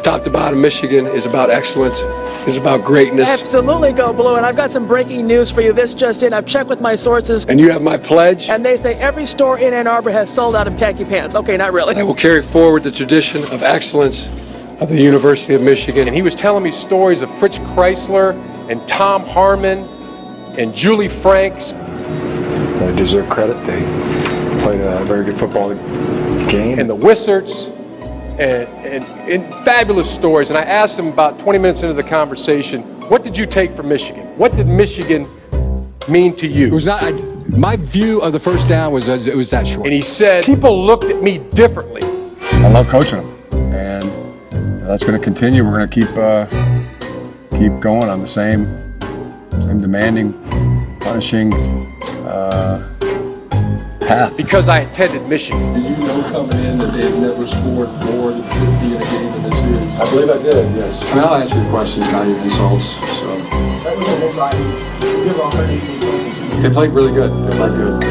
Top to bottom, Michigan is about excellence, is about greatness. Absolutely, go Blue. And I've got some breaking news for you. This just in. I've checked with my sources. And you have my pledge. And they say every store in Ann Arbor has sold out of khaki pants. Okay, not really. I will carry forward the tradition of excellence of the University of Michigan. And he was telling me stories of Fritz Chrysler and Tom Harmon and Julie Franks. They deserve credit. They played a very good football game. And the Wizards and fabulous stories. And I asked him about 20 minutes into the conversation, what did you take from Michigan? What did Michigan mean to you? It was not, my view of the first down was it was that short. And he said, people looked at me differently. I love coaching them, and that's going to continue. We're going to keep going on the same demanding, punishing path. Because I attended Michigan. Do you know coming in that they've never scored more than 50 in a game in this series? I believe I did, yes. I mean, I'll answer your question, not even insults. So. That was a headline. Give 180 points. They played really good. They played good.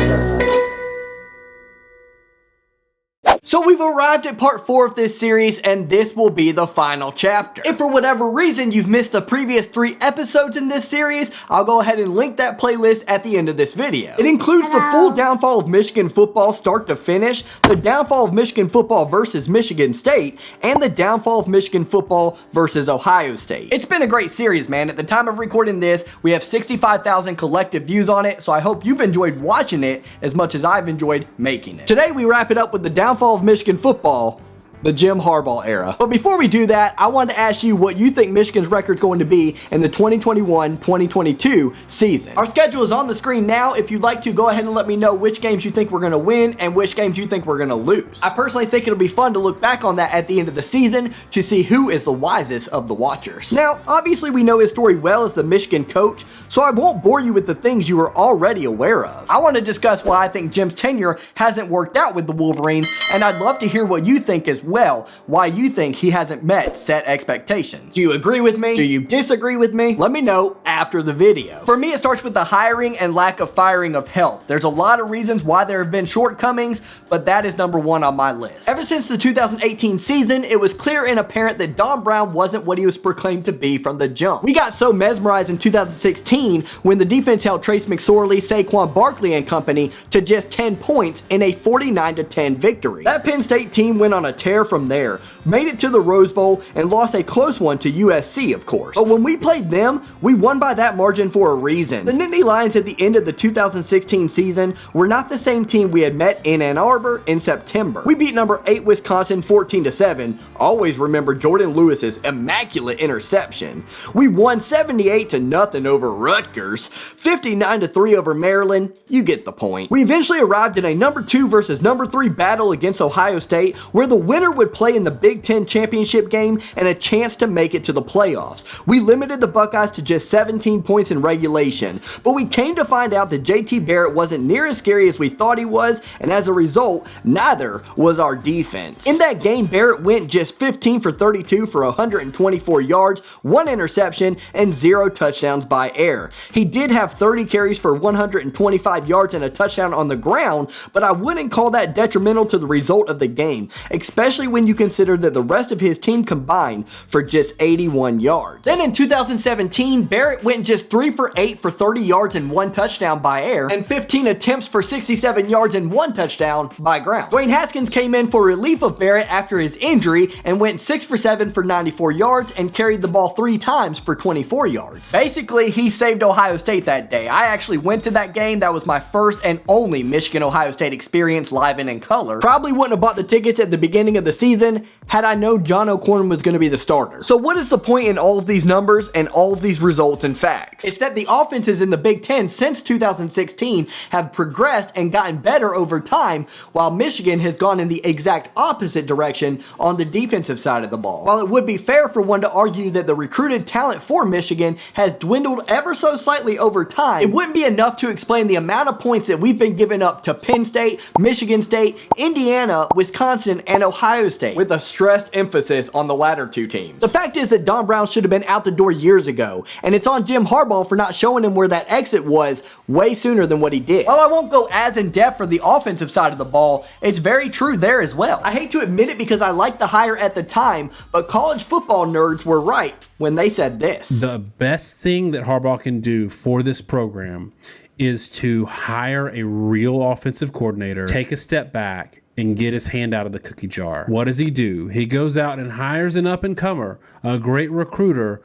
So we've arrived at part 4 of this series, and this will be the final chapter. If for whatever reason you've missed the previous 3 episodes in this series, I'll go ahead and link that playlist at the end of this video. It includes the full downfall of Michigan football start to finish, the downfall of Michigan football versus Michigan State, and the downfall of Michigan football versus Ohio State. It's been a great series, man. At the time of recording this, we have 65,000 collective views on it, so I hope you've enjoyed watching it as much as I've enjoyed making it. Today we wrap it up with the downfall of Michigan football, the Jim Harbaugh era. But before we do that, I wanted to ask you what you think Michigan's record is going to be in the 2021-2022 season. Our schedule is on the screen now. If you'd like to, go ahead and let me know which games you think we're going to win and which games you think we're going to lose. I personally think it'll be fun to look back on that at the end of the season to see who is the wisest of the watchers. Now, obviously we know his story well as the Michigan coach, so I won't bore you with the things you are already aware of. I want to discuss why I think Jim's tenure hasn't worked out with the Wolverines, and I'd love to hear what you think as well, why you think he hasn't met set expectations. Do you agree with me? Do you disagree with me? Let me know after the video. For me, it starts with the hiring and lack of firing of help. There's a lot of reasons why there have been shortcomings, but that is number 1 on my list. Ever since the 2018 season, it was clear and apparent that Don Brown wasn't what he was proclaimed to be from the jump. We got so mesmerized in 2016 when the defense held Trace McSorley, Saquon Barkley and company to just 10 points in a 49-10 victory. That Penn State team went on a tear from there, made it to the Rose Bowl, and lost a close one to USC, of course. But when we played them, we won by that margin for a reason. The Nittany Lions at the end of the 2016 season were not the same team we had met in Ann Arbor in September. We beat number 8 Wisconsin 14-7. Always remember Jordan Lewis's immaculate interception. We won 78-0 over Rutgers, 59-3 over Maryland. You get the point. We eventually arrived in a number 2 versus number 3 battle against Ohio State, where the winner would play in the Big Ten championship game and a chance to make it to the playoffs. We limited the Buckeyes to just 17 points in regulation, but we came to find out that JT Barrett wasn't near as scary as we thought he was, and as a result, neither was our defense. In that game, Barrett went just 15 for 32 for 124 yards, 1 interception, and 0 touchdowns by air. He did have 30 carries for 125 yards and a touchdown on the ground, but I wouldn't call that detrimental to the result of the game, especially when you consider that the rest of his team combined for just 81 yards. Then in 2017, Barrett went just 3 for 8 for 30 yards and 1 touchdown by air, and 15 attempts for 67 yards and 1 touchdown by ground. Dwayne Haskins came in for relief of Barrett after his injury and went 6 for 7 for 94 yards and carried the ball 3 times for 24 yards. Basically, he saved Ohio State that day. I actually went to that game. That was my first and only Michigan-Ohio State experience live and in color. Probably wouldn't have bought the tickets at the beginning of the season had I known John O'Korn was going to be the starter. So what is the point in all of these numbers and all of these results and facts? It's that the offenses in the Big Ten since 2016 have progressed and gotten better over time, while Michigan has gone in the exact opposite direction on the defensive side of the ball. While it would be fair for one to argue that the recruited talent for Michigan has dwindled ever so slightly over time, it wouldn't be enough to explain the amount of points that we've been giving up to Penn State, Michigan State, Indiana, Wisconsin, and Ohio Ohio State, with a stressed emphasis on the latter two teams. The fact is that Don Brown should have been out the door years ago, and it's on Jim Harbaugh for not showing him where that exit was way sooner than what he did. While I won't go as in depth for the offensive side of the ball, it's very true there as well. I hate to admit it because I liked the hire at the time, but college football nerds were right when they said this. The best thing that Harbaugh can do for this program is to hire a real offensive coordinator, take a step back, and get his hand out of the cookie jar. What does he do? He goes out and hires an up-and-comer, a great recruiter,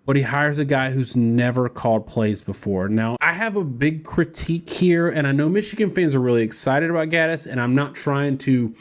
but he hires a guy who's never called plays before. Now, I have a big critique here, and I know Michigan fans are really excited about Gaddis, and I'm not trying to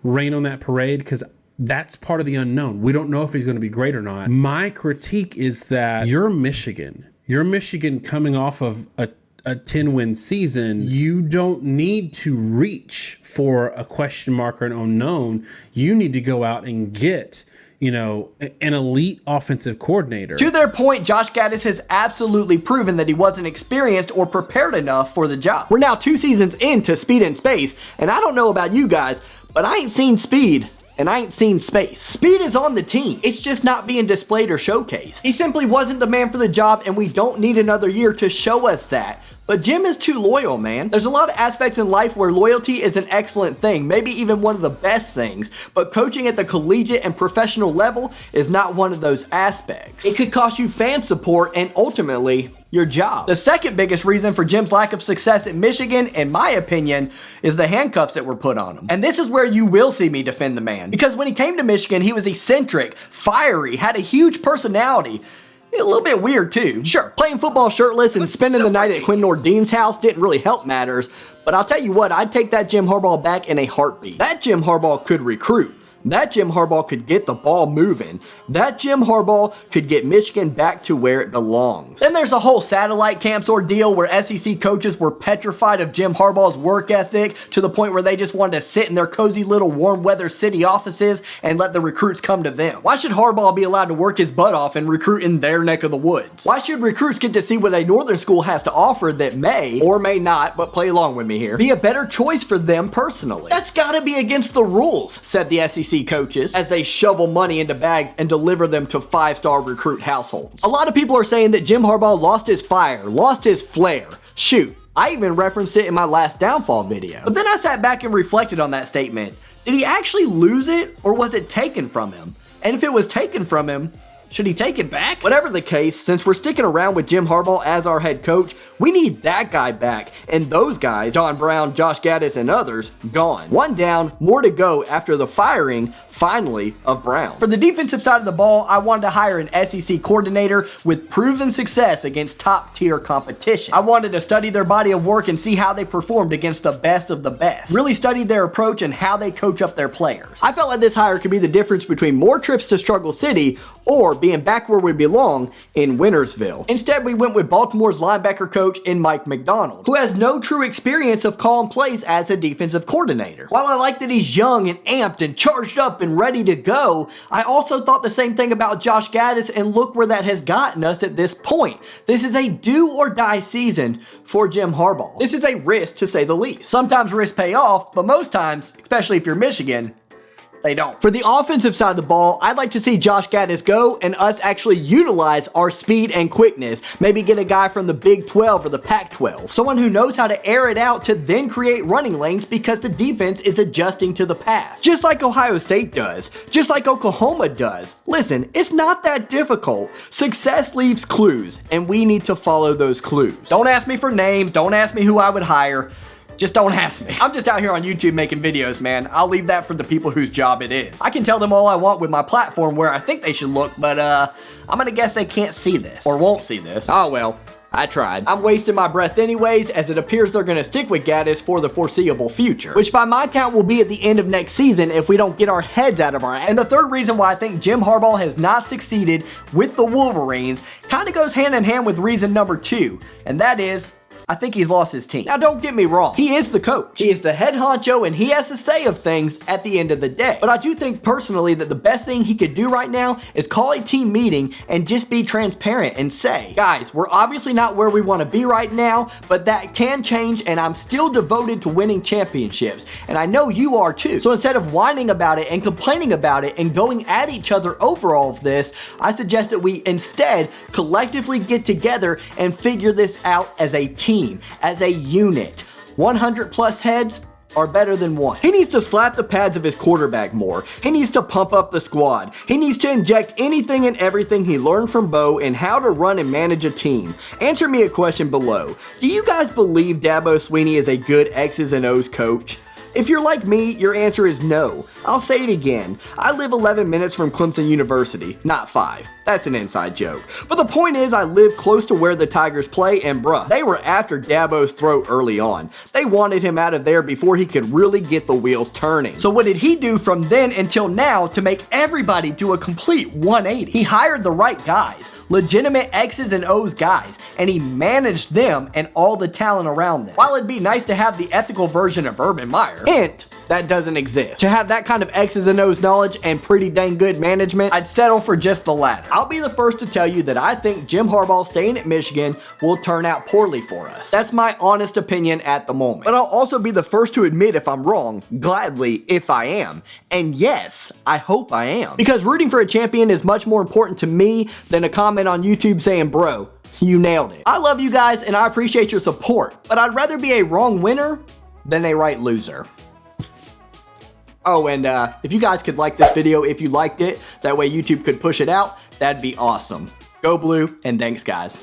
rain on that parade because that's part of the unknown. We don't know if he's going to be great or not. My critique is that you're Michigan. You're Michigan coming off of a 10-win season. You don't need to reach for a question mark or an unknown. You need to go out and get, an elite offensive coordinator. To their point, Josh Gaddis has absolutely proven that he wasn't experienced or prepared enough for the job. We're now 2 seasons into Speed and Space, and I don't know about you guys, but I ain't seen speed. And I ain't seen space. Speed is on the team. It's just not being displayed or showcased. He simply wasn't the man for the job, and we don't need another year to show us that. But Jim is too loyal, man. There's a lot of aspects in life where loyalty is an excellent thing, maybe even one of the best things, but coaching at the collegiate and professional level is not one of those aspects. It could cost you fan support and ultimately your job. The second biggest reason for Jim's lack of success at Michigan, in my opinion, is the handcuffs that were put on him. And this is where you will see me defend the man. Because when he came to Michigan, he was eccentric, fiery, had a huge personality. A little bit weird too. Sure, playing football shirtless and spending the night at Quinn Nordin's house didn't really help matters, but I'll tell you what, I'd take that Jim Harbaugh back in a heartbeat. That Jim Harbaugh could recruit. That Jim Harbaugh could get the ball moving. That Jim Harbaugh could get Michigan back to where it belongs. Then there's a whole satellite camps ordeal where SEC coaches were petrified of Jim Harbaugh's work ethic to the point where they just wanted to sit in their cozy little warm weather city offices and let the recruits come to them. Why should Harbaugh be allowed to work his butt off and recruit in their neck of the woods? Why should recruits get to see what a northern school has to offer that may, or may not, but play along with me here, be a better choice for them personally? That's gotta be against the rules, said the SEC coaches as they shovel money into bags and deliver them to 5-star recruit households. A lot of people are saying that Jim Harbaugh lost his fire, lost his flair. Shoot, I even referenced it in my last downfall video. But then I sat back and reflected on that statement. Did he actually lose it, or was it taken from him? And if it was taken from him, should he take it back? Whatever the case, since we're sticking around with Jim Harbaugh as our head coach, we need that guy back, and those guys, Don Brown, Josh Gaddis, and others, gone. One down, more to go after the firing, finally, of Brown. For the defensive side of the ball, I wanted to hire an SEC coordinator with proven success against top-tier competition. I wanted to study their body of work and see how they performed against the best of the best. Really study their approach and how they coach up their players. I felt like this hire could be the difference between more trips to Struggle City or being back where we belong in Wintersville. Instead, we went with Baltimore's linebacker coach in Mike McDonald, who has no true experience of calling plays as a defensive coordinator. While I like that he's young and amped and charged up and ready to go, I also thought the same thing about Josh Gaddis, and look where that has gotten us at this point. This is a do or die season for Jim Harbaugh. This is a risk, to say the least. Sometimes risks pay off, but most times, especially if you're Michigan, they don't. For the offensive side of the ball, I'd like to see Josh Gaddis go and us actually utilize our speed and quickness. Maybe get a guy from the Big 12 or the Pac-12. Someone who knows how to air it out to then create running lanes because the defense is adjusting to the pass. Just like Ohio State does. Just like Oklahoma does. Listen, it's not that difficult. Success leaves clues, and we need to follow those clues. Don't ask me for names. Don't ask me who I would hire. Just don't ask me. I'm just out here on YouTube making videos, man. I'll leave that for the people whose job it is. I can tell them all I want with my platform where I think they should look, but I'm gonna guess they can't see this. Or won't see this. Oh well, I tried. I'm wasting my breath anyways, as it appears they're gonna stick with Gaddis for the foreseeable future, which by my count will be at the end of next season if we don't get our heads out of our ass. And the third reason why I think Jim Harbaugh has not succeeded with the Wolverines kind of goes hand in hand with reason number 2, and that is I think he's lost his team. Now don't get me wrong, he is the coach. He is the head honcho and he has the say of things at the end of the day. But I do think personally that the best thing he could do right now is call a team meeting and just be transparent and say, guys, we're obviously not where we want to be right now, but that can change and I'm still devoted to winning championships. And I know you are too. So instead of whining about it and complaining about it and going at each other over all of this, I suggest that we instead collectively get together and figure this out as a team, as a unit. 100 plus heads are better than one. He needs to slap the pads of his quarterback more. He needs to pump up the squad. He needs to inject anything and everything he learned from Bo in how to run and manage a team. Answer me a question below. Do you guys believe Dabo Swinney is a good X's and O's coach? If you're like me, your answer is no. I'll say it again. I live 11 minutes from Clemson University, not 5. That's an inside joke. But the point is, I live close to where the Tigers play, and bruh, they were after Dabo's throat early on. They wanted him out of there before he could really get the wheels turning. So what did he do from then until now to make everybody do a complete 180? He hired the right guys, legitimate X's and O's guys, and he managed them and all the talent around them. While it'd be nice to have the ethical version of Urban Meyer, hint, that doesn't exist. To have that kind of X's and O's knowledge and pretty dang good management, I'd settle for just the latter. I'll be the first to tell you that I think Jim Harbaugh staying at Michigan will turn out poorly for us. That's my honest opinion at the moment. But I'll also be the first to admit if I'm wrong, gladly if I am. And yes, I hope I am. Because rooting for a champion is much more important to me than a comment on YouTube saying, bro, you nailed it. I love you guys and I appreciate your support, but I'd rather be a wrong winner than a right loser. Oh, and if you guys could like this video if you liked it, that way YouTube could push it out, that'd be awesome. Go Blue, and thanks guys.